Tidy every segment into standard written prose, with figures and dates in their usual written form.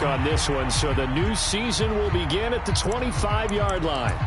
mark on this one, so the new season will begin at the 25-yard line.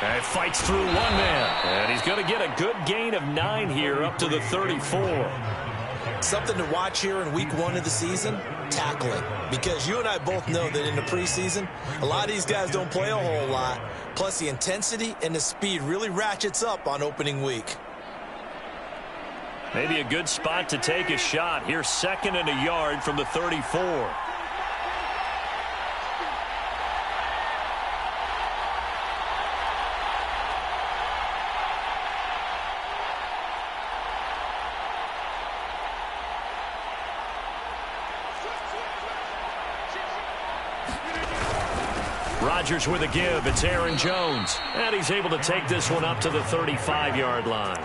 And fights through one man. And he's going to get a good gain of 9 here up to the 34. Something to watch here in week 1 of the season, tackling. Because you and I both know that in the preseason, a lot of these guys don't play a whole lot. Plus the intensity and the speed really ratchets up on opening week. Maybe a good spot to take a shot. Here's 2nd and a yard from the 34. Rodgers with a give. It's Aaron Jones. And he's able to take this one up to the 35-yard line.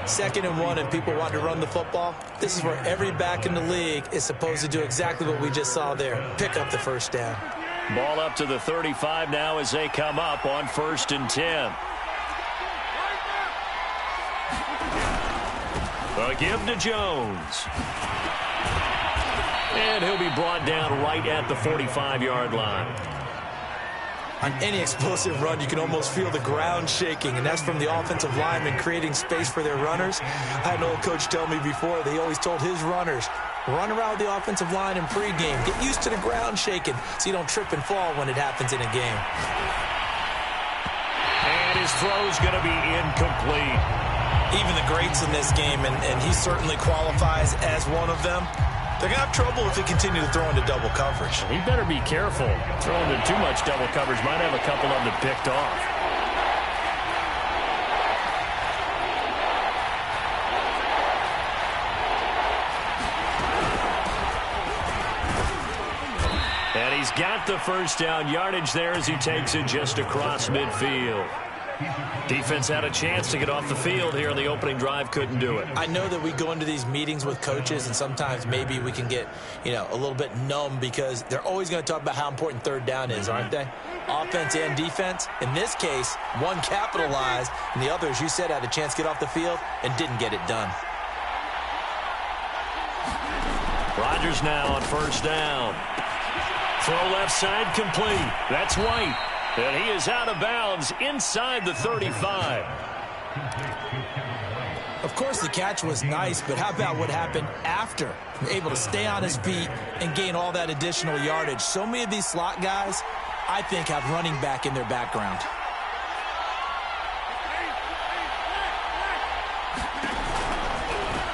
2nd and 1 and people want to run the football. This is where every back in the league is supposed to do exactly what we just saw there. Pick up the first down. Ball up to the 35 now as they come up on 1st and 10. A give to Jones. And he'll be brought down right at the 45-yard line. On any explosive run, you can almost feel the ground shaking, and that's from the offensive linemen creating space for their runners. I had an old coach tell me before, they always told his runners, run around the offensive line in pregame. Get used to the ground shaking so you don't trip and fall when it happens in a game. And his throw's going to be incomplete. Even the greats in this game, and he certainly qualifies as one of them, they're going to have trouble if they continue to throw into double coverage. He better be careful. Throwing into too much double coverage might have a couple of them picked off. And he's got the first down yardage there as he takes it just across midfield. Defense had a chance to get off the field here in the opening drive, couldn't do it. I know that we go into these meetings with coaches, and sometimes maybe we can get, a little bit numb because they're always going to talk about how important 3rd down is, aren't they? Offense and defense. In this case, one capitalized, and the other, as you said, had a chance to get off the field and didn't get it done. Rodgers now on 1st down. Throw left side complete. That's White. And he is out of bounds inside the 35. Of course, the catch was nice, but how about what happened after? Able to stay on his feet and gain all that additional yardage. So many of these slot guys, I think, have running back in their background.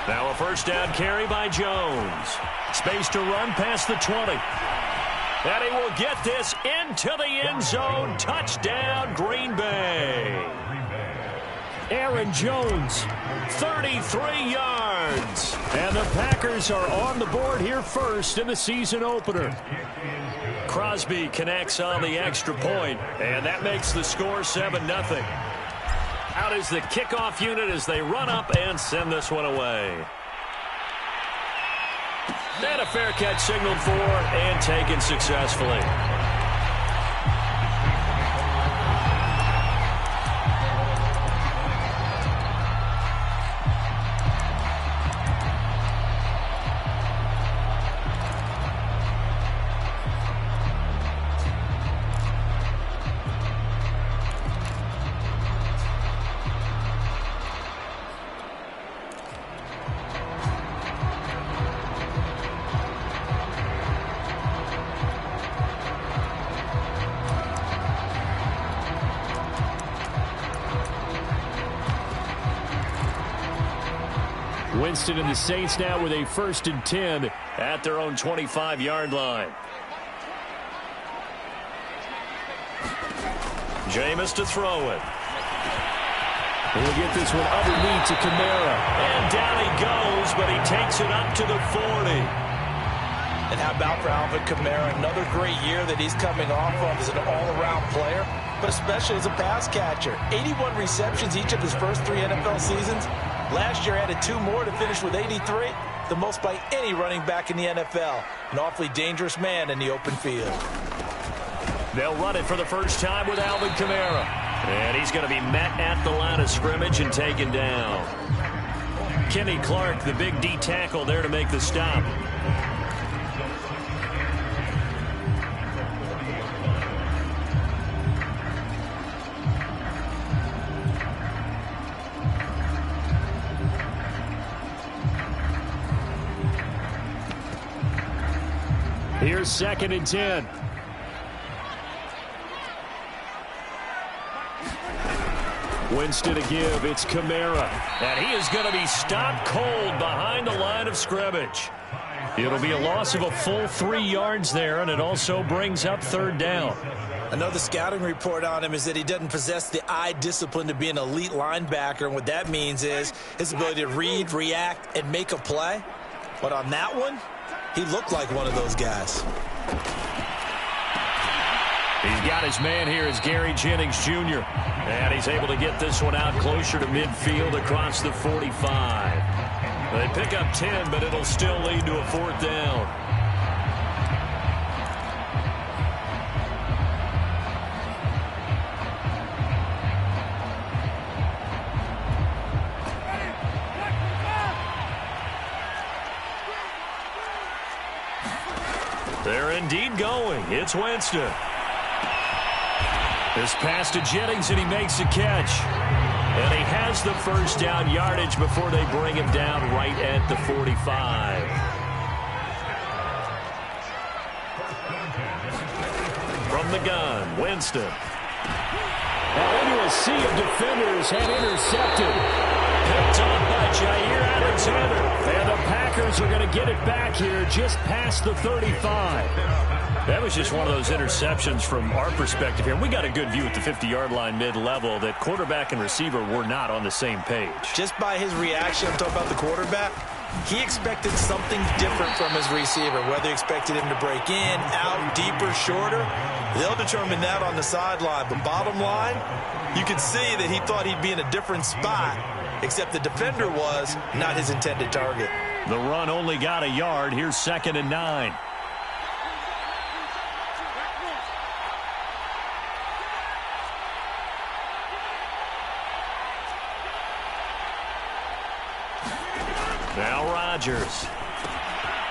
Now a 1st down carry by Jones. Space to run past the 20. And he will get this into the end zone. Touchdown, Green Bay. Aaron Jones, 33 yards. And the Packers are on the board here first in the season opener. Crosby connects on the extra point, and that makes the score 7-0. Out is the kickoff unit as they run up and send this one away. And a fair catch signaled for and taken successfully. Winston and the Saints now with a 1st and 10 at their own 25-yard line. Jameis to throw it. And we'll get this one underneath to Kamara. And down he goes, but he takes it up to the 40. And how about for Alvin Kamara? Another great year that he's coming off of as an all-around player, but especially as a pass catcher. 81 receptions each of his first 3 NFL seasons. Last year added 2 more to finish with 83, the most by any running back in the NFL. An awfully dangerous man in the open field. They'll run it for the first time with Alvin Kamara. And he's going to be met at the line of scrimmage and taken down. Kenny Clark, the big D tackle there to make the stop. Here's 2nd and 10. Winston to give. It's Kamara. And he is going to be stopped cold behind the line of scrimmage. It'll be a loss of a full 3 yards there, and it also brings up 3rd down. Another scouting report on him is that he doesn't possess the eye discipline to be an elite linebacker, and what that means is his ability to read, react, and make a play. But on that one, he looked like one of those guys. He's got his man here as Gary Jennings Jr. And he's able to get this one out closer to midfield across the 45. They pick up 10, but it'll still lead to a 4th down. They're indeed going. It's Winston. This pass to Jennings, and he makes the catch. And he has the 1st down yardage before they bring him down right at the 45. From the gun, Winston. Now into a sea of defenders and intercepted. Picked off by Jair Alexander. And the Packers are going to get it back here just past the 35. That was just one of those interceptions from our perspective here. We got a good view at the 50-yard line mid-level that quarterback and receiver were not on the same page. Just by his reaction, I'm talking about the quarterback, he expected something different from his receiver, whether he expected him to break in, out, deeper, shorter. They'll determine that on the sideline. But bottom line, you can see that he thought he'd be in a different spot, except the defender was not his intended target. The run only got a yard. Here's 2nd and 9. Now Rodgers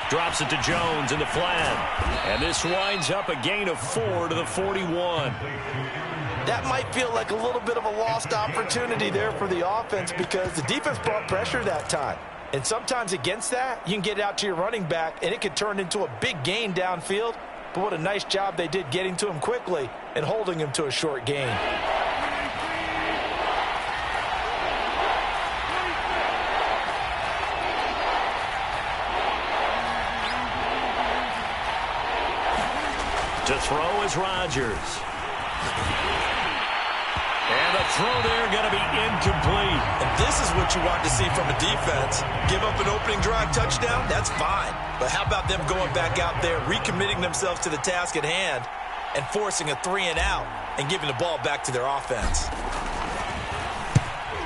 drops it to Jones in the flat. And this winds up a gain of 4 to the 41. That might feel like a little bit of a lost opportunity there for the offense because the defense brought pressure that time. And sometimes against that, you can get out to your running back, and it could turn into a big gain downfield. But what a nice job they did getting to him quickly and holding him to a short gain. To throw is Rodgers. And the throw there going to be incomplete. And this is what you want to see from a defense. Give up an opening drive touchdown, that's fine. But how about them going back out there, recommitting themselves to the task at hand, and forcing a 3-and-out and giving the ball back to their offense.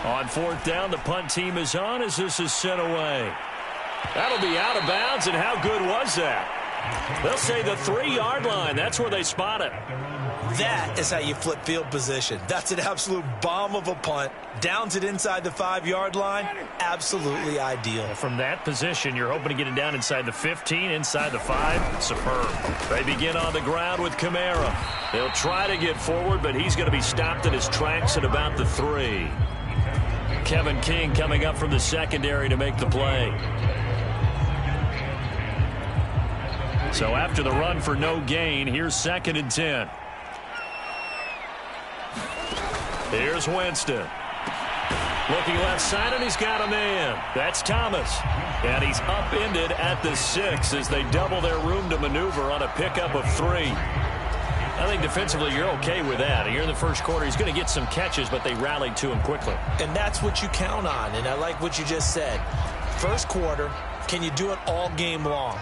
On 4th down, the punt team is on as this is sent away. That'll be out of bounds, and how good was that? They'll say the 3-yard line. That's where they spot it. That is how you flip field position. That's an absolute bomb of a punt. Downs it inside the 5-yard line. Absolutely ideal. From that position, you're hoping to get it down inside the 15, inside the 5. Superb. They begin on the ground with Kamara. They'll try to get forward, but he's going to be stopped in his tracks at about the 3. Kevin King coming up from the secondary to make the play. So after the run for no gain, here's 2nd and 10. Here's Winston. Looking left side, and he's got a man. That's Thomas. And he's upended at the 6 as they double their room to maneuver on a pickup of 3. I think defensively you're okay with that. Here in the first quarter, he's going to get some catches, but they rallied to him quickly. And that's what you count on, and I like what you just said. First quarter, can you do it all game long?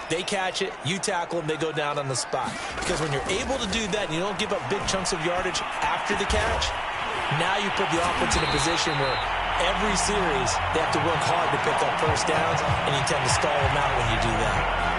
They catch it, you tackle them, they go down on the spot. Because when you're able to do that and you don't give up big chunks of yardage after the catch, now you put the offense in a position where every series they have to work hard to pick up first downs, and you tend to stall them out when you do that.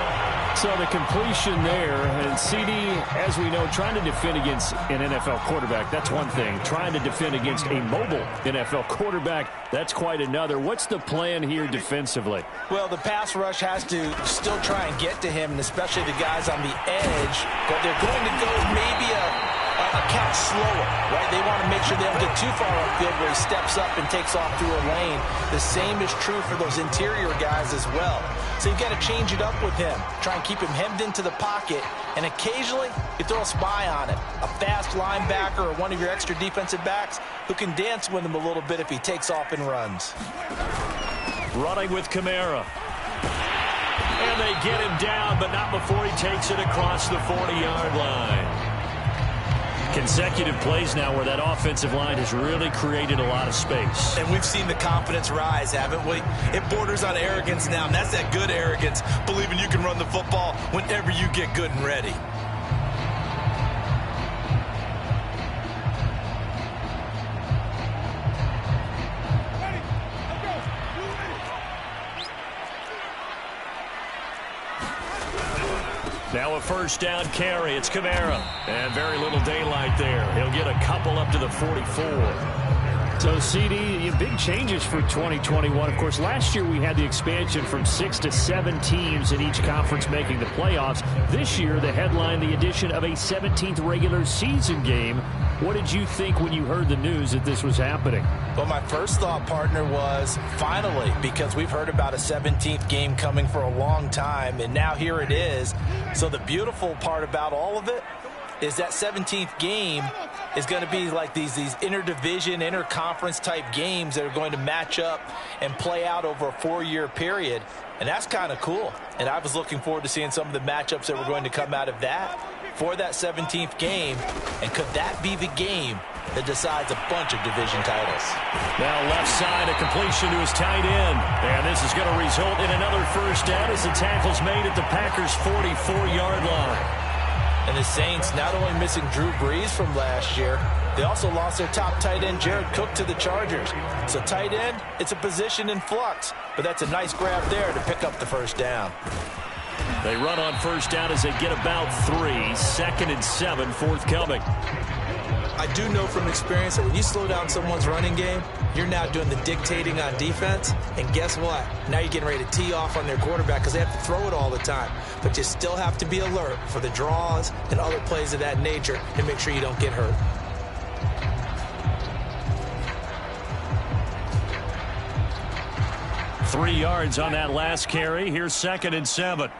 So the completion there, and CD, as we know, trying to defend against an NFL quarterback, that's one thing. Trying to defend against a mobile NFL quarterback, that's quite another. What's the plan here defensively? Well, the pass rush has to still try and get to him, and especially the guys on the edge, but they're going to go maybe a count slower, right? They want to make sure they don't get too far upfield where he steps up and takes off through a lane. The same is true for those interior guys as well. So you've got to change it up with him. Try and keep him hemmed into the pocket, and occasionally you throw a spy on him. A fast linebacker or one of your extra defensive backs who can dance with him a little bit if he takes off and runs. Running with Kamara. And they get him down, but not before he takes it across the 40-yard line. Consecutive plays now where that offensive line has really created a lot of space. And we've seen the confidence rise, haven't we? It borders on arrogance now, and that's that good arrogance, believing you can run the football whenever you get good and ready. Now a first down carry. It's Kamara. And very little daylight there. He'll get a couple up to the 44. So, CD, big changes for 2021. Of course, last year we had the expansion from 6 to 7 teams in each conference making the playoffs. This year, the headline, the addition of a 17th regular season game. What did you think when you heard the news that this was happening? Well, my first thought, partner, was finally, because we've heard about a 17th game coming for a long time, and now here it is. So the beautiful part about all of it is that 17th game is going to be like these interdivision, interconference type games that are going to match up and play out over a 4-year period. And that's kind of cool. And I was looking forward to seeing some of the matchups that were going to come out of that for that 17th game. And could that be the game that decides a bunch of division titles? Now left side, a completion to his tight end. And this is going to result in another first down as the tackle's made at the Packers' 44-yard line. And the Saints not only missing Drew Brees from last year, they also lost their top tight end, Jared Cook, to the Chargers. So tight end, it's a position in flux. But that's a nice grab there to pick up the first down. They run on first down as they get about 3. 2nd and 7, forthcoming. I do know from experience that when you slow down someone's running game, you're now doing the dictating on defense. And guess what? Now you're getting ready to tee off on their quarterback because they have to throw it all the time. But you still have to be alert for the draws and other plays of that nature and make sure you don't get hurt. Three yards on that last carry. Here's 2nd and 7.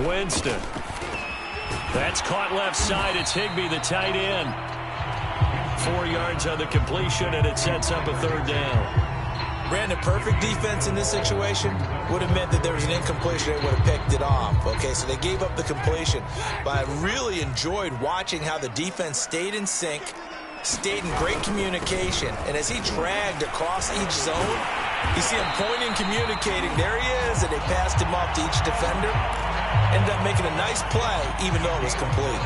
Winston. That's caught left side. It's Higbee, the tight end. 4 yards on the completion, and it sets up a third down. Brandon, perfect defense in this situation would have meant that there was an incompletion. They would have picked it off. Okay, so they gave up the completion. But I really enjoyed watching how the defense stayed in sync, stayed in great communication. And as he dragged across each zone, you see him pointing, communicating. There he is, and they passed him off to each defender. Ended up making a nice play, even though it was complete.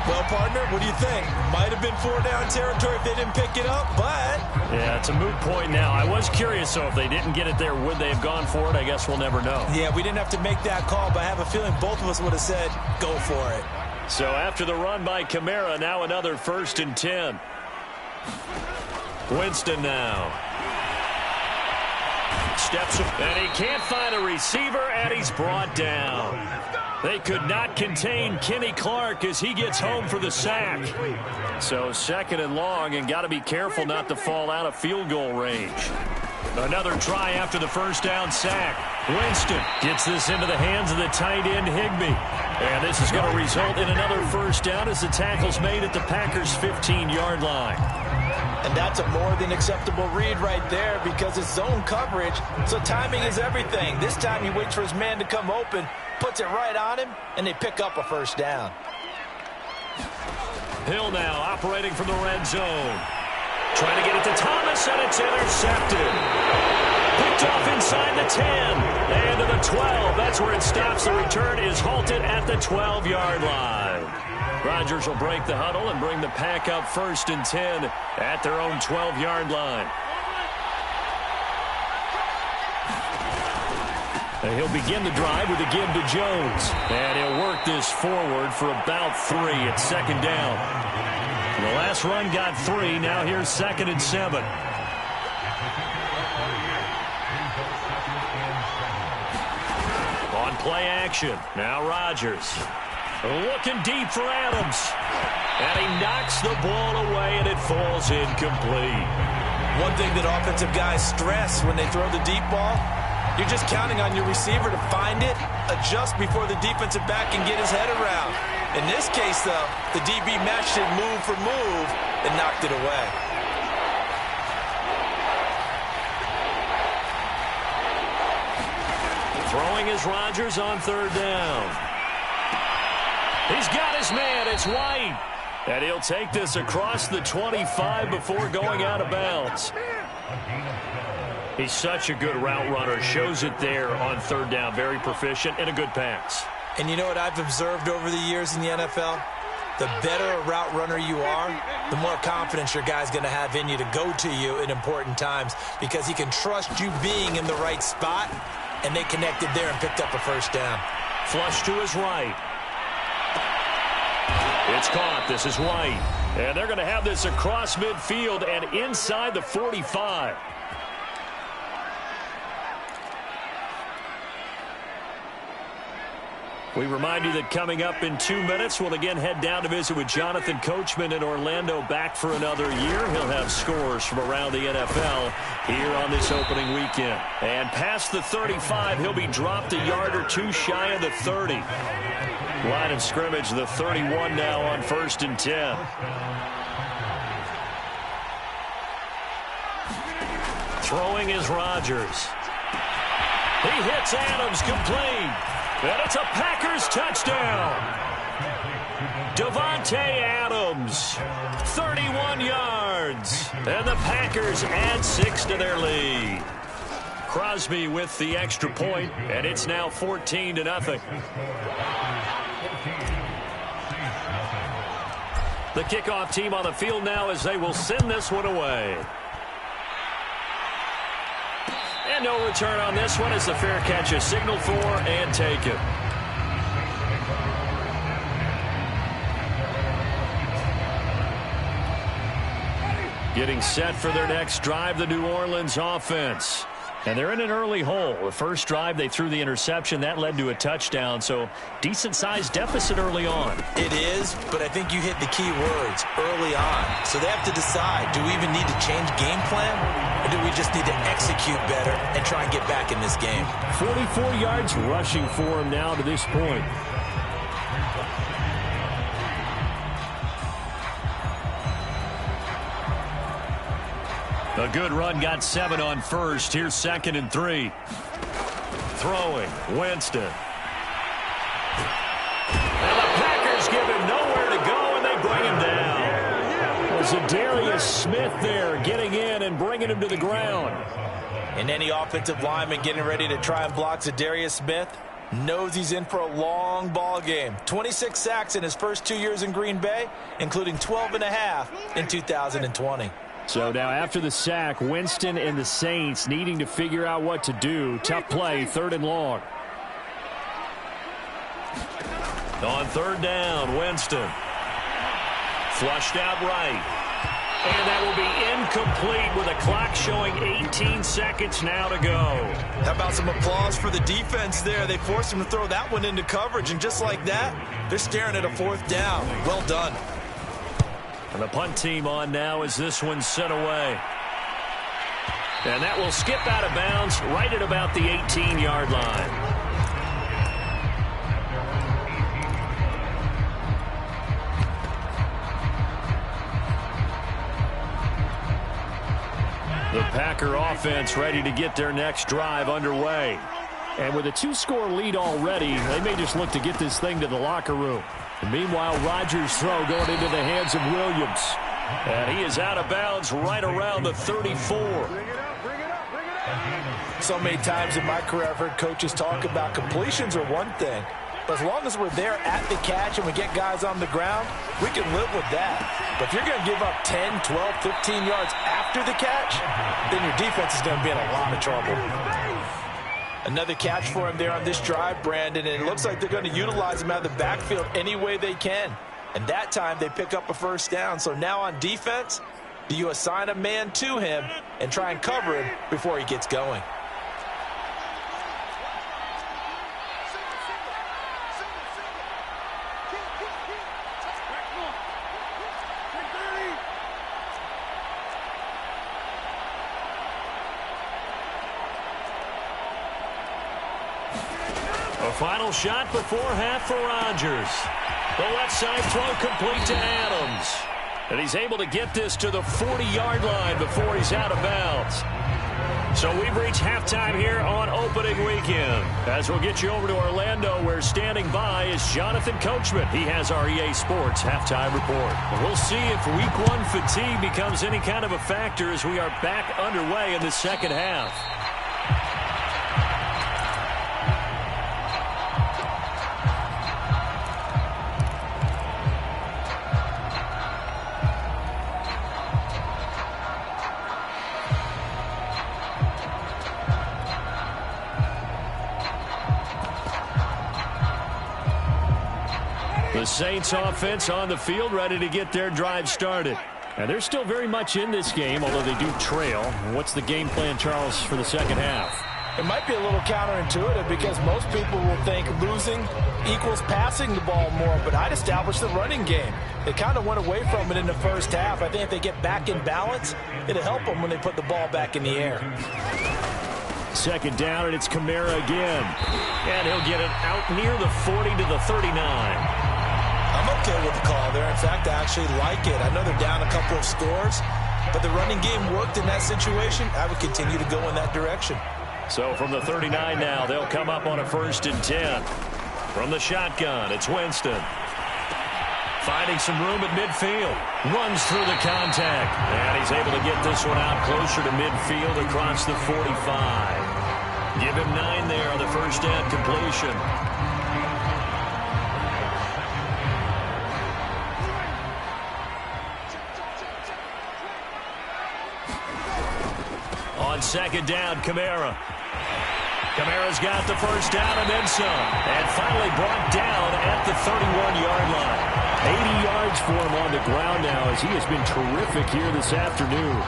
Well, partner, what do you think? Might have been 4-down territory if they didn't pick it up, but... Yeah, it's a moot point now. I was curious, so if they didn't get it there, would they have gone for it? I guess we'll never know. Yeah, we didn't have to make that call, but I have a feeling both of us would have said, go for it. So after the run by Kamara, now another 1st and 10. Winston now. Steps up, and he can't find a receiver, and he's brought down. They could not contain Kenny Clark as he gets home for the sack. So 2nd and long, and got to be careful not to fall out of field goal range. Another try after the first down sack. Winston gets this into the hands of the tight end Higbee. And this is going to result in another first down as the tackle's made at the Packers' 15-yard line. And that's a more than acceptable read right there because it's zone coverage, so timing is everything. This time he waits for his man to come open, puts it right on him, and they pick up a first down. Hill now operating from the red zone. Trying to get it to Thomas, and it's intercepted. Picked off inside the 10 and to the 12. That's where it stops. The return is halted at the 12-yard line. Rodgers will break the huddle and bring the Pack up 1st and 10 at their own 12-yard line. And he'll begin the drive with a give to Jones. And he'll work this forward for about 3 at 2nd down. The last run got 3. Now here's 2nd and 7. On play action. Now Rodgers. Looking deep for Adams. And he knocks the ball away, and it falls incomplete. One thing that offensive guys stress when they throw the deep ball, you're just counting on your receiver to find it, adjust before the defensive back can get his head around. In this case, though, the DB matched it move for move and knocked it away. Throwing is Rodgers on 3rd down. He's got his man. It's White. And he'll take this across the 25 before going out of bounds. He's such a good route runner. Shows it there on 3rd down. Very proficient and a good pass. And you know what I've observed over the years in the NFL? The better a route runner you are, the more confidence your guy's going to have in you to go to you in important times because he can trust you being in the right spot, and they connected there and picked up a first down. Flush to his right. It's caught. This is White. And they're going to have this across midfield and inside the 45. We remind you that coming up in 2 minutes, we'll again head down to visit with Jonathan Coachman in Orlando, back for another year. He'll have scores from around the NFL here on this opening weekend. And past the 35, he'll be dropped a yard or two shy of the 30. Line of scrimmage, the 31 now on 1st and 10. Throwing is Rodgers. He hits Adams complete. And it's a Packers touchdown. Davante Adams, 31 yards. And the Packers add 6 to their lead. Crosby with the extra point, and it's now 14-0. The kickoff team on the field now as they will send this one away. And no return on this one as the fair catch is signaled for and taken. Getting set for their next drive, the New Orleans offense. And they're in an early hole. The first drive, they threw the interception. That led to a touchdown, so decent-sized deficit early on. It is, but I think you hit the key words, early on. So they have to decide, do we even need to change game plan, or do we just need to execute better and try and get back in this game? 44 yards rushing for him now to this point. A good run, got 7 on 1st. Here's 2nd and 3. Throwing, Winston. And the Packers give him nowhere to go, and they bring him down. There's a Darius Smith there getting in and bringing him to the ground. And any offensive lineman getting ready to try and block Darius Smith knows he's in for a long ball game. 26 sacks in his first 2 years in Green Bay, including 12.5 in 2020. So now after the sack, Winston and the Saints needing to figure out what to do. Tough play, 3rd and long. On 3rd down, Winston. Flushed out right. And that will be incomplete with a clock showing 18 seconds now to go. How about some applause for the defense there? They forced him to throw that one into coverage, and just like that, they're staring at a 4th down. Well done. And the punt team on now as this one's sent away. And that will skip out of bounds right at about the 18-yard line. The Packer offense ready to get their next drive underway. And with a 2-score lead already, they may just look to get this thing to the locker room. And meanwhile, Rodgers' throw going into the hands of Williams. And he is out of bounds right around the 34. So many times in my career, I've heard coaches talk about completions are one thing. But as long as we're there at the catch and we get guys on the ground, we can live with that. But if you're going to give up 10, 12, 15 yards after the catch, then your defense is going to be in a lot of trouble. Another catch for him there on this drive, Brandon, and it looks like they're going to utilize him out of the backfield any way they can. And that time they pick up a first down. So now on defense, do you assign a man to him and try and cover him before he gets going? Final shot before half for Rodgers. The left side throw complete to Adams. And he's able to get this to the 40-yard line before he's out of bounds. So we've reached halftime here on opening weekend. As we'll get you over to Orlando, where standing by is Jonathan Coachman. He has our EA Sports halftime report. We'll see if week 1 fatigue becomes any kind of a factor as we are back underway in the second half. The Saints offense on the field ready to get their drive started. And they're still very much in this game, although they do trail. What's the game plan, Charles, for the second half? It might be a little counterintuitive because most people will think losing equals passing the ball more, but I'd establish the running game. They kind of went away from it in the first half. I think if they get back in balance, it'll help them when they put the ball back in the air. Second down, and it's Kamara again. And he'll get it out near the 40 to the 39. I'm okay with the call there. In fact, I actually like it. I know they're down a couple of scores, but the running game worked in that situation. I would continue to go in that direction. So from the 39 now, they'll come up on a 1st and 10. From the shotgun, it's Winston. Finding some room at midfield. Runs through the contact. And he's able to get this one out closer to midfield across the 45. Give him 9 there on the first down completion. On second down, Kamara. Kamara's got the first down and then some. And finally brought down at the 31-yard line. 80 yards for him on the ground now as he has been terrific here this afternoon.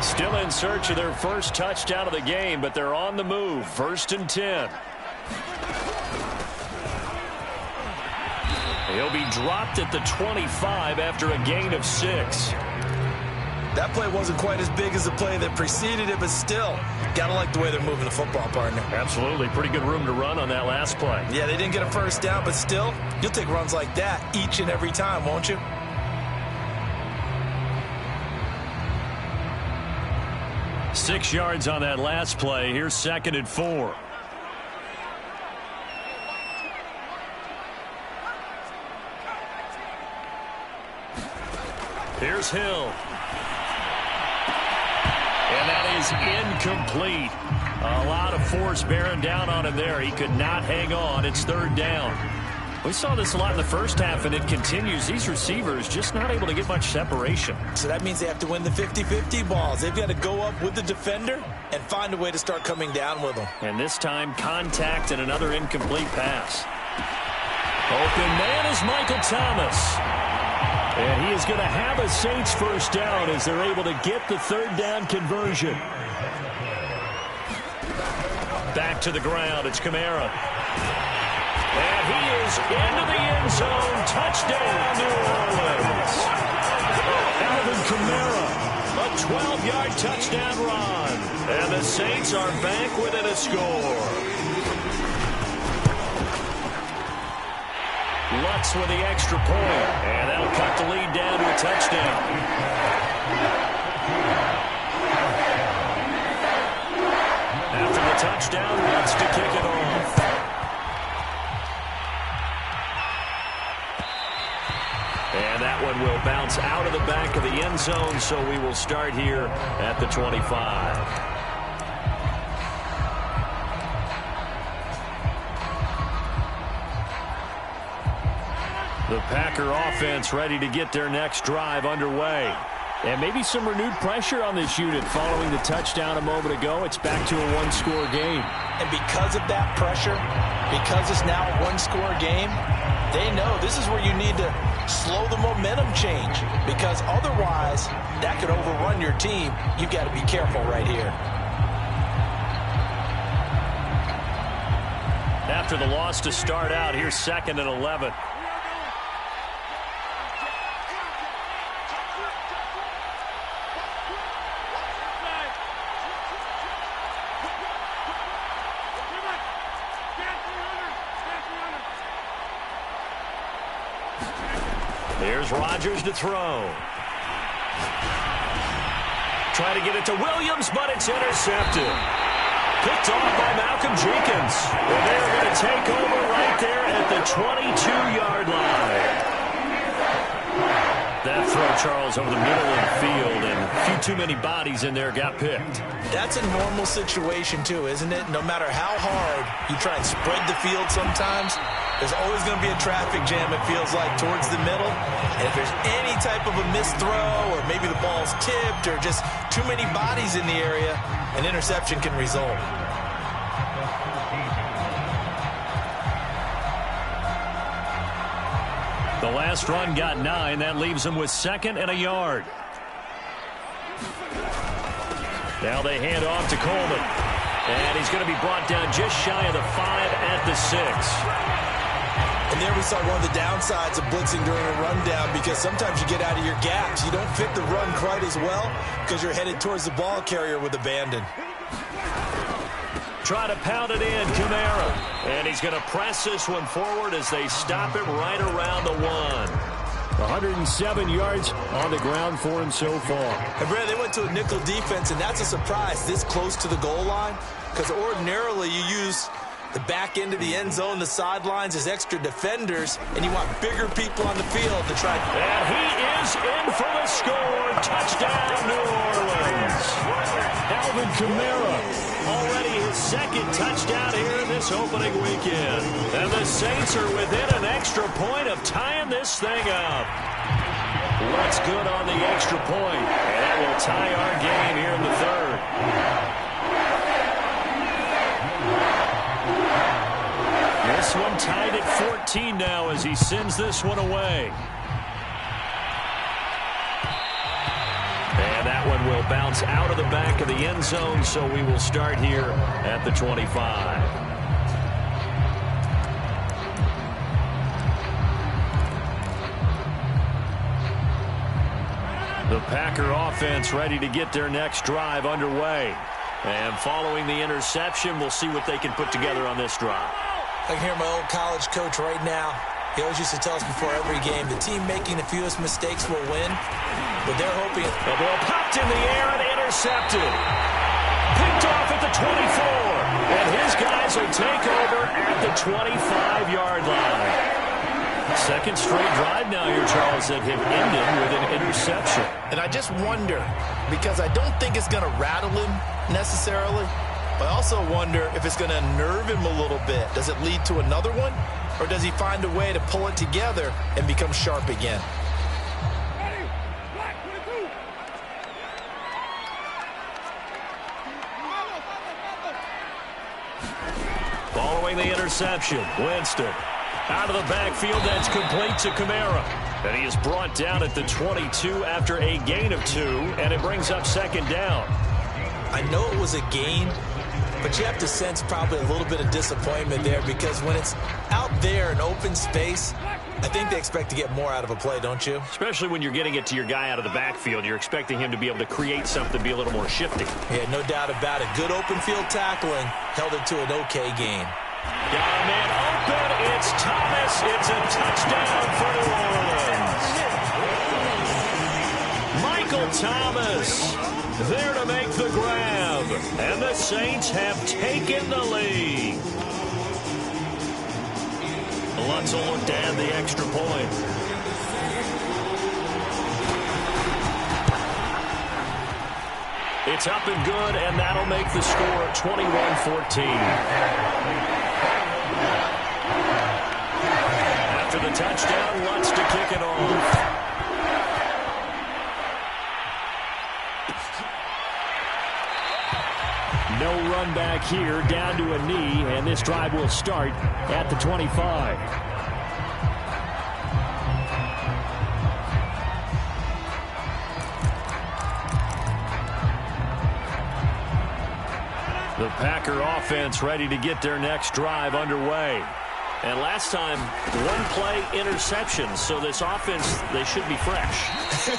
Still in search of their first touchdown of the game, but they're on the move. 1st and 10. He'll be dropped at the 25 after a gain of 6. That play wasn't quite as big as the play that preceded it, but still, got to like the way they're moving the football, partner. Absolutely. Pretty good room to run on that last play. Yeah, they didn't get a first down, but still, you'll take runs like that each and every time, won't you? Six yards on that last play. Here's 2nd and 4. Here's Hill. And that is incomplete. A lot of force bearing down on him there. He could not hang on. It's 3rd down. We saw this a lot in the first half, and it continues. These receivers just not able to get much separation. So that means they have to win the 50-50 balls. They've got to go up with the defender and find a way to start coming down with them. And this time, contact and another incomplete pass. Open man is Michael Thomas. And he is going to have a Saints first down as they're able to get the 3rd down conversion. Back to the ground. It's Kamara. And he is into the end zone. Touchdown, New Orleans. Alvin Kamara. A 12-yard touchdown run. And the Saints are back within a score. Lutz with the extra point, and that'll cut the lead down to a touchdown. After the touchdown, Lutz to kick it off. And that one will bounce out of the back of the end zone, so we will start here at the 25. The Packer offense ready to get their next drive underway. And maybe some renewed pressure on this unit following the touchdown a moment ago. It's back to a one-score game. And because of that pressure, because it's now a one-score game, they know this is where you need to slow the momentum change, because otherwise that could overrun your team. You've got to be careful right here. After the loss to start out, here's 2nd and 11. Here's Rodgers to throw. Try to get it to Williams, but it's intercepted. Picked off by Malcolm Jenkins. And they're going to take over right there at the 22-yard line. That throw, Charles, over the middle of the field, and a few too many bodies in there got picked. That's a normal situation, too, isn't it? No matter how hard you try and spread the field sometimes, there's always going to be a traffic jam, it feels like, towards the middle. And if there's any type of a missed throw, or maybe the ball's tipped, or just too many bodies in the area, an interception can result. The last run got 9. That leaves them with 2nd and a yard. Now they hand off to Coleman. And he's going to be brought down just shy of the 5 at the 6. And there we saw one of the downsides of blitzing during a rundown, because sometimes you get out of your gaps. You don't fit the run quite as well because you're headed towards the ball carrier with abandon. Try to pound it in, Kamara. And he's going to press this one forward as they stop him right around the 1. 107 yards on the ground for him so far. And Brad, they went to a nickel defense, and that's a surprise this close to the goal line, because ordinarily you use the back end of the end zone, the sidelines, as extra defenders, and you want bigger people on the field to try. And he is in for the score. Touchdown, New Orleans. Alvin Kamara. Already his 2nd touchdown here in this opening weekend. And the Saints are within an extra point of tying this thing up. Lutz good on the extra point. And that will tie our game here in the 3rd. This one tied at 14 now as he sends this one away. And that one will bounce out of the back of the end zone, so we will start here at the 25. The Packer offense ready to get their next drive underway. And following the interception, we'll see what they can put together on this drive. I can hear my old college coach right now. He always used to tell us before every game, the team making the fewest mistakes will win. But they're hoping. The ball popped in the air and intercepted. Picked off at the 24. And his guys will take over at the 25-yard line. 2nd straight drive now here, Charles, that have ended with an interception. And I just wonder, because I don't think it's going to rattle him necessarily, but I also wonder if it's going to unnerve him a little bit. Does it lead to another one? Or does he find a way to pull it together and become sharp again? Following the interception, Winston out of the backfield. That's complete to Kamara. And he is brought down at the 22 after a gain of 2, and it brings up 2nd down. I know it was a gain, but you have to sense probably a little bit of disappointment there, because when it's out there in open space, I think they expect to get more out of a play, don't you? Especially when you're getting it to your guy out of the backfield. You're expecting him to be able to create something, be a little more shifty. Yeah, no doubt about it. Good open field tackling held it to an okay game. Got a man open. open. It's Thomas. It's a touchdown for New Orleans. Michael Thomas there to make the grab. And the Saints have taken the lead. Lutz will look to add the extra point. It's up and good, and that'll make the score 21-14. After the touchdown, Lutz to kick it off. No run back here, down to a knee, and this drive will start at the 25. The Packer offense ready to get their next drive underway. And last time, one-play interception, so this offense, they should be fresh.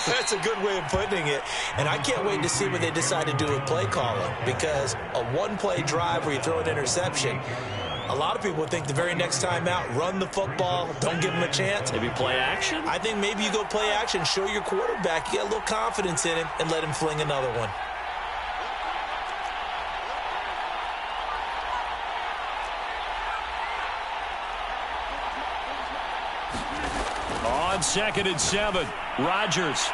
That's a good way of putting it. And I can't wait to see what they decide to do with play calling, because a one-play drive where you throw an interception, a lot of people think the very next time out, run the football, don't give them a chance. Maybe play action? I think maybe you go play action, show your quarterback, you got a little confidence in him, and let him fling another one. On 2nd and 7, Rodgers.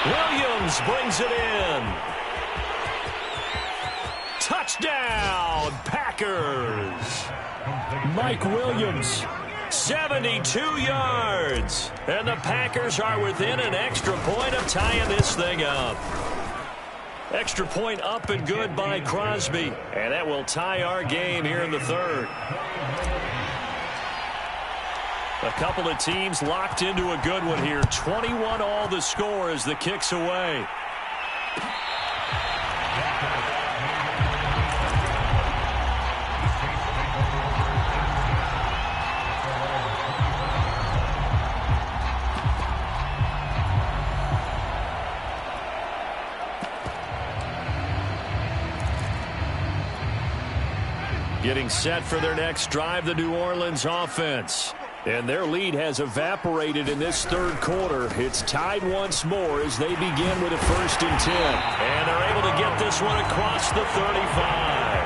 Williams brings it in. Touchdown, Packers. Mike Williams. 72 yards. And the Packers are within an extra point of tying this thing up. Extra point up and good by Crosby. And that will tie our game here in the third. A couple of teams locked into a good one here. 21 all the score as the kick's away. Getting set for their next drive, the New Orleans offense. And their lead has evaporated in this third quarter. It's tied once more as they begin with a 1st and 10. And they're able to get this one across the 35.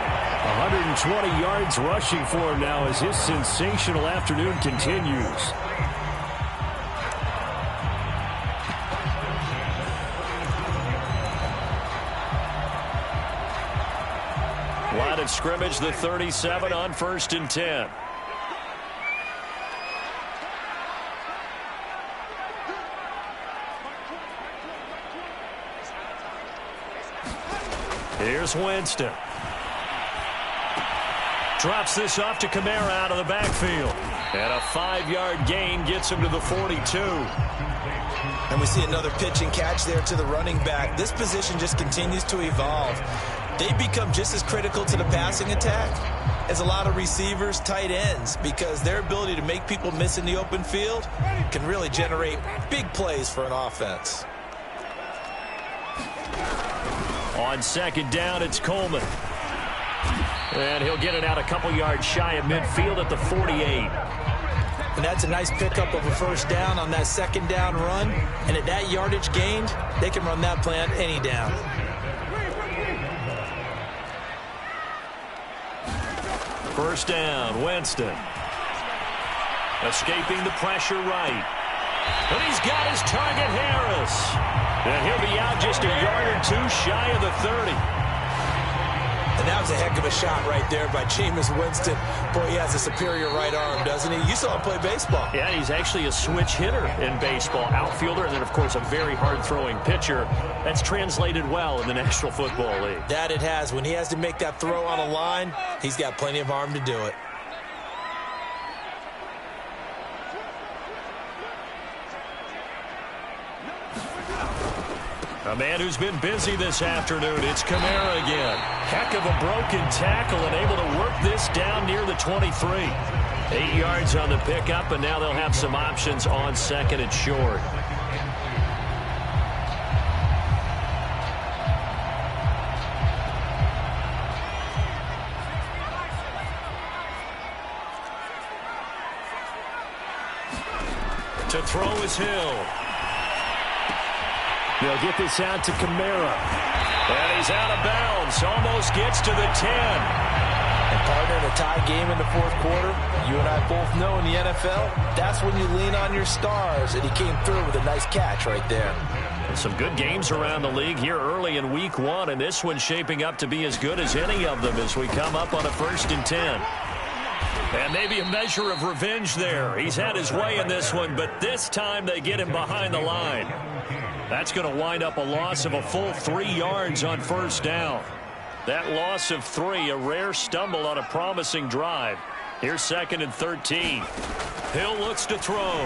120 yards rushing for him now as his sensational afternoon continues. Line of scrimmage, the 37 on 1st and 10. Here's Winston. Drops this off to Kamara out of the backfield. And a 5-yard gain gets him to the 42. And we see another pitch and catch there to the running back. This position just continues to evolve. They become just as critical to the passing attack as a lot of receivers, tight ends, because their ability to make people miss in the open field can really generate big plays for an offense. On 2nd down, it's Coleman. And he'll get it out a couple yards shy of midfield at the 48. And that's a nice pickup of a 1st down on that 2nd down run. And at that yardage gained, they can run that play on any down. First down, Winston. Escaping the pressure right. And he's got his target, Harris. And he'll be out just a yard or two shy of the 30. And that was a heck of a shot right there by Jameis Winston. Boy, he has a superior right arm, doesn't he? You saw him play baseball. Yeah, he's actually a switch hitter in baseball. Outfielder, and then, of course, a very hard-throwing pitcher. That's translated well in the National Football League. That it has. When he has to make that throw on a line, he's got plenty of arm to do it. A man who's been busy this afternoon. It's Kamara again. Heck of a broken tackle and able to work this down near the 23. 8 yards on the pickup, and now they'll have some options on 2nd and short. To throw is Hill. They'll get this out to Kamara. And he's out of bounds. Almost gets to the 10. And partner, in a tie game in the fourth quarter, you and I both know in the NFL, that's when you lean on your stars. And he came through with a nice catch right there. Some good games around the league here early in week 1, and this one's shaping up to be as good as any of them as we come up on a 1st and 10. And maybe a measure of revenge there. He's had his way in this one, but this time they get him behind the line. That's going to wind up a loss of a full 3 yards on 1st down. That loss of 3, a rare stumble on a promising drive. Here's 2nd and 13. Hill looks to throw.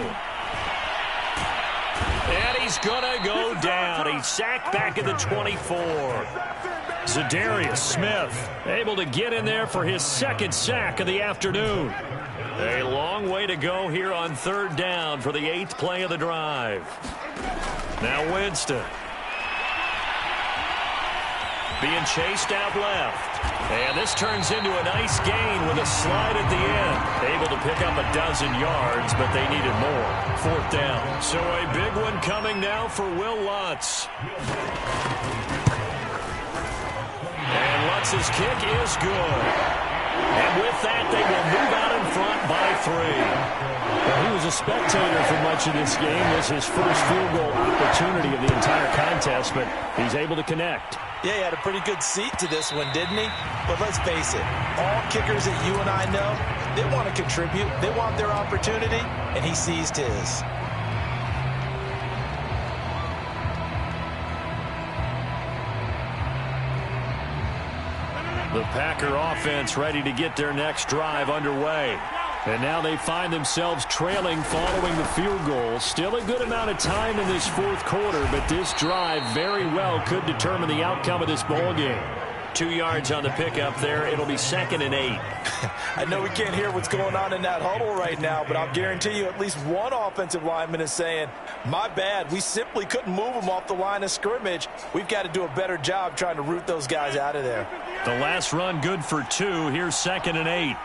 And he's going to go down. He's sacked back at the 24. Zadarius Smith able to get in there for his 2nd sack of the afternoon. A long way to go here on 3rd down for the 8th play of the drive. Now Winston. Being chased out left. And this turns into a nice gain with a slide at the end. Able to pick up a dozen yards, but they needed more. 4th down. So a big one coming now for Will Lutz. And Lutz's kick is good. And with that, they will move out in front by 3. Well, he was a spectator for much of this game. This is his first field goal opportunity of the entire contest, but he's able to connect. Yeah, he had a pretty good seat to this one, didn't he? But let's face it, all kickers that you and I know, they want to contribute. They want their opportunity, and he seized his. The Packer offense ready to get their next drive underway. And now they find themselves trailing following the field goal. Still a good amount of time in this 4th quarter, but this drive very well could determine the outcome of this ball game. 2 yards on the pickup there. It'll be 2nd and 8. I know we can't hear what's going on in that huddle right now, but I'll guarantee you at least one offensive lineman is saying, my bad, we simply couldn't move them off the line of scrimmage. We've got to do a better job trying to root those guys out of there. The last run good for 2. Here's 2nd and 8.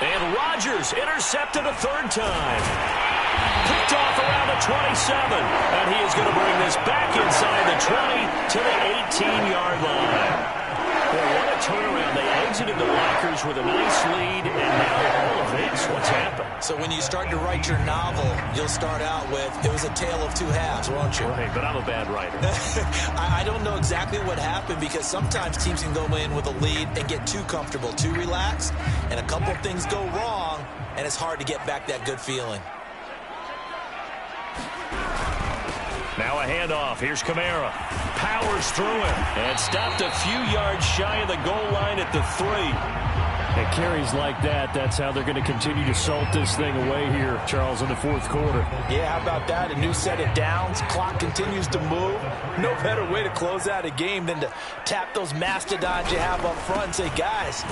And Rodgers intercepted a 3rd time. Picked off around the 27. And he is going to bring this back inside the 20 to the 18-yard line. Well, what a turnaround. They exited the Lockers with a nice lead, and now all of this. What's happened? So when you start to write your novel, you'll start out with, it was a tale of 2 halves, won't you? Right, but I'm a bad writer. I don't know exactly what happened because sometimes teams can go in with a lead and get too comfortable, too relaxed, and a couple of things go wrong, and it's hard to get back that good feeling. Now a handoff. Here's Kamara. Powers through it. And stopped a few yards shy of the goal line at the 3. At carries like that, that's how they're going to continue to salt this thing away here, Charles, in the 4th quarter. Yeah, how about that? A new set of downs. Clock continues to move. No better way to close out a game than to tap those mastodons you have up front and say, guys,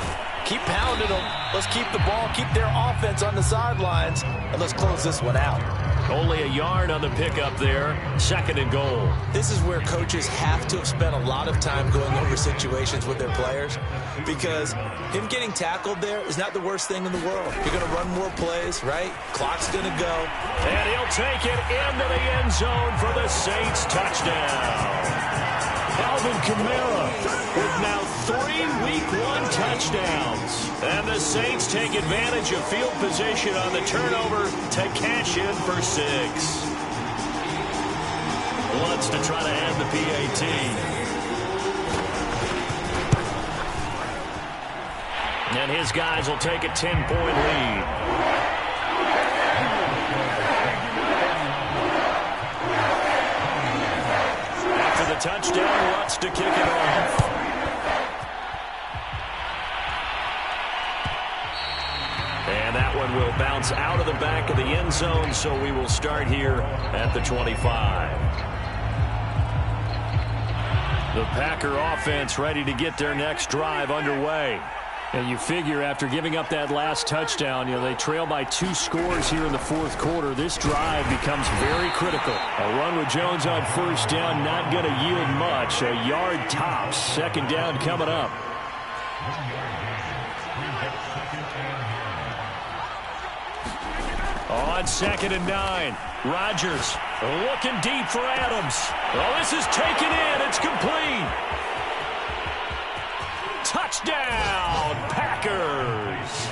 keep pounding them. Let's keep the ball, keep their offense on the sidelines, and let's close this one out. Only a yard on the pickup there. 2nd and goal. This is where coaches have to have spent a lot of time going over situations with their players because him getting tackled there is not the worst thing in the world. You're going to run more plays, right? Clock's going to go. And he'll take it into the end zone for the Saints touchdown. Alvin Kamara with now 3 Week 1 touchdowns. And the Saints take advantage of field position on the turnover to cash in for 6. Lutz to try to add the PAT. And his guys will take a 10-point lead. After the touchdown, Lutz to kick it off. And that one will bounce out of the back of the end zone, so we will start here at the 25. The Packer offense ready to get their next drive underway. And you figure after giving up that last touchdown, they trail by 2 scores here in the 4th quarter. This drive becomes very critical. A run with Jones on 1st down, not going to yield much. A yard tops. 2nd down coming up. On 2nd and 9, Rodgers looking deep for Adams. Oh, this is taken in. It's complete. Touchdown, Packers.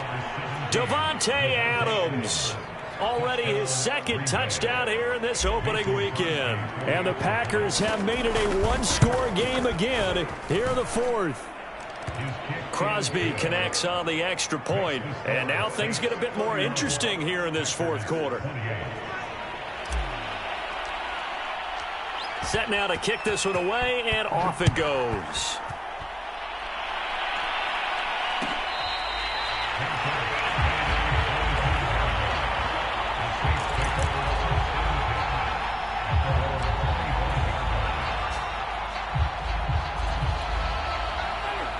Davante Adams. Already his 2nd touchdown here in this opening weekend. And the Packers have made it a one-score game again here in the 4th. Crosby connects on the extra point, and now things get a bit more interesting here in this 4th quarter. Set now to kick this one away, and off it goes.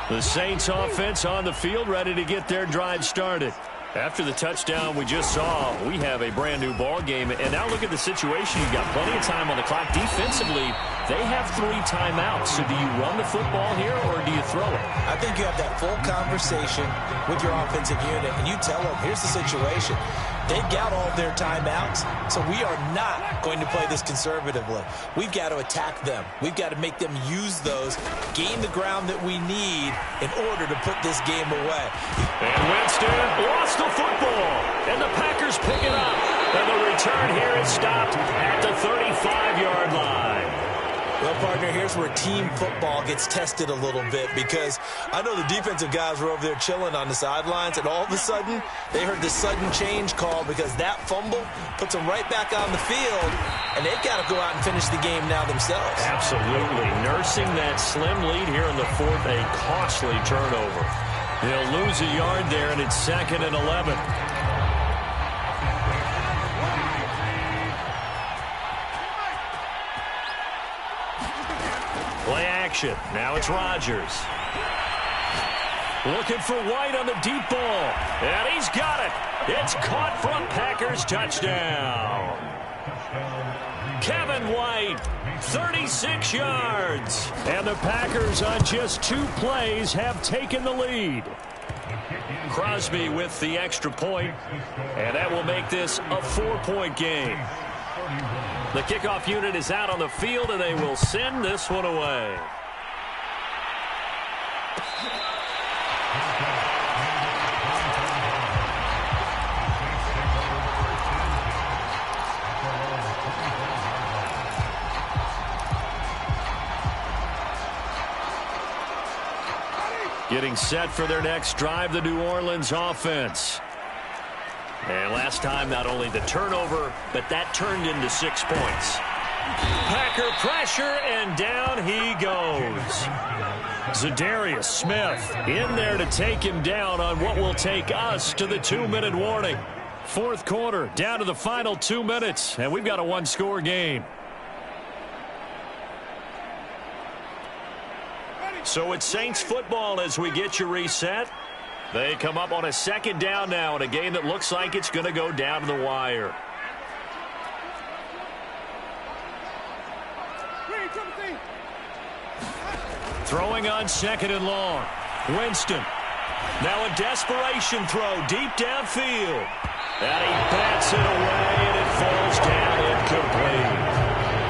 The Saints offense on the field, ready to get their drive started. After the touchdown we just saw, we have a brand new ball game. And now look at the situation. You've got plenty of time on the clock. Defensively, they have 3 timeouts. So do you run the football here or do you throw it? I think you have that full conversation with your offensive unit, and you tell them, here's the situation. They've got all of their timeouts, so we are not going to play this conservatively. We've got to attack them. We've got to make them use those, gain the ground that we need in order to put this game away. And Winston lost the football, and the Packers pick it up. And the return here is stopped at the 35-yard line. Well, partner, here's where team football gets tested a little bit, because I know the defensive guys were over there chilling on the sidelines, and all of a sudden they heard the sudden change call because that fumble puts them right back on the field, and they've got to go out and finish the game now themselves. Absolutely. Nursing that slim lead here in the 4th, a costly turnover. They'll lose a yard there, and it's 2nd and 11. Play action. Now it's Rodgers. Looking for White on the deep ball. And he's got it. It's caught from Packers touchdown. Kevin White, 36 yards. And the Packers on just 2 plays have taken the lead. Crosby with the extra point, and that will make this a 4-point game. The kickoff unit is out on the field, and they will send this one away. Getting set for their next drive, the New Orleans offense. And last time, not only the turnover, but that turned into 6 points. Packer pressure, and down he goes. Za'Darius Smith in there to take him down on what will take us to the 2-minute warning. 4th quarter, down to the final 2 minutes, and we've got a 1-score game. So it's Saints football as we get you reset. They come up on a 2nd down now in a game that looks like it's going to go down to the wire. Throwing on 2nd and long. Winston. Now a desperation throw deep downfield. And he bats it away, and it falls down incomplete.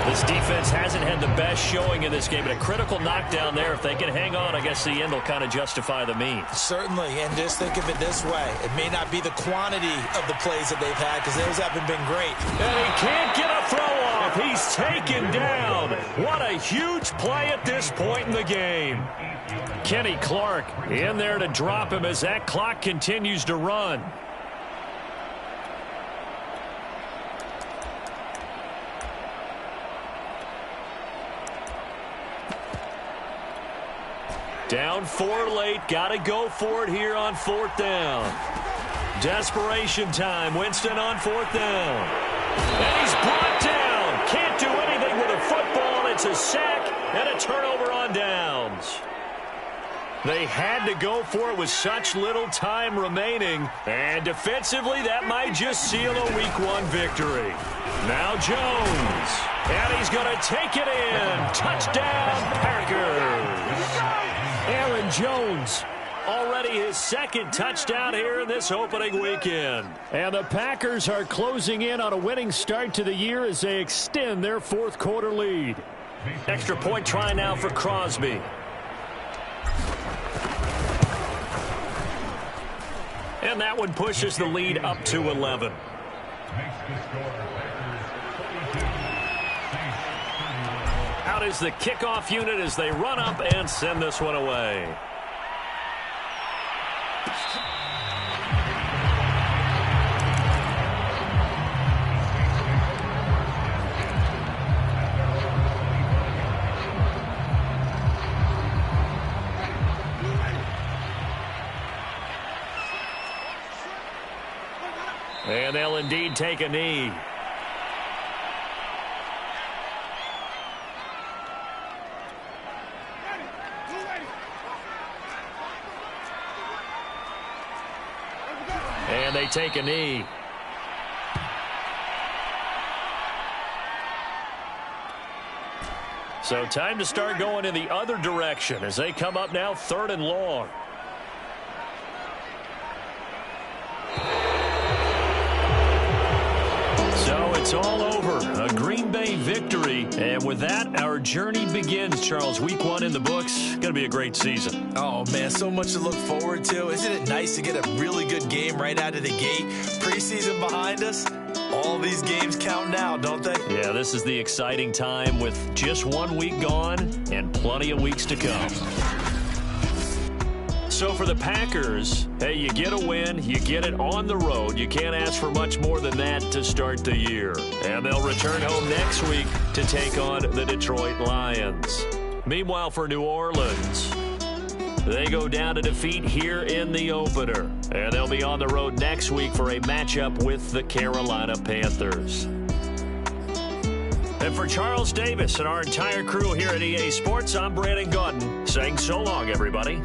This defense hasn't had the best showing in this game, but a critical knockdown there. If they can hang on, I guess the end will kind of justify the means. Certainly, and just think of it this way. It may not be the quantity of the plays that they've had, because those haven't been great. And he can't get a throw off. He's taken down. What a huge play at this point in the game. Kenny Clark in there to drop him as that clock continues to run. Down 4 late. Got to go for it here on 4th down. Desperation time. Winston on 4th down. And he's brought down. Can't do anything with a football. It's a sack and a turnover on downs. They had to go for it with such little time remaining. And defensively, that might just seal a Week 1 victory. Now Jones. And he's going to take it in. Touchdown, Packers. Aaron Jones already his second touchdown here in this opening weekend. And the Packers are closing in on a winning start to the year as they extend their fourth quarter lead. Extra point try now for Crosby. And that one pushes the lead up to 11. Out is the kickoff unit as they run up and send this one away. And they'll indeed take a knee. And they take a knee. So time to start going in the other direction as they come up now 3rd and long. So it's all over. A Green Bay victory. And with that, our journey begins, Charles. Week 1 in the books. Going to be a great season. Oh, man, so much to look forward to. Isn't it nice to get a really good game right out of the gate? Preseason behind us. All these games count now, don't they? Yeah, this is the exciting time with just 1 week gone and plenty of weeks to come. So for the Packers, hey, you get a win, you get it on the road. You can't ask for much more than that to start the year. And they'll return home next week to take on the Detroit Lions. Meanwhile, for New Orleans, they go down to defeat here in the opener. And they'll be on the road next week for a matchup with the Carolina Panthers. And for Charles Davis and our entire crew here at EA Sports, I'm Brandon Gaudin saying so long, everybody.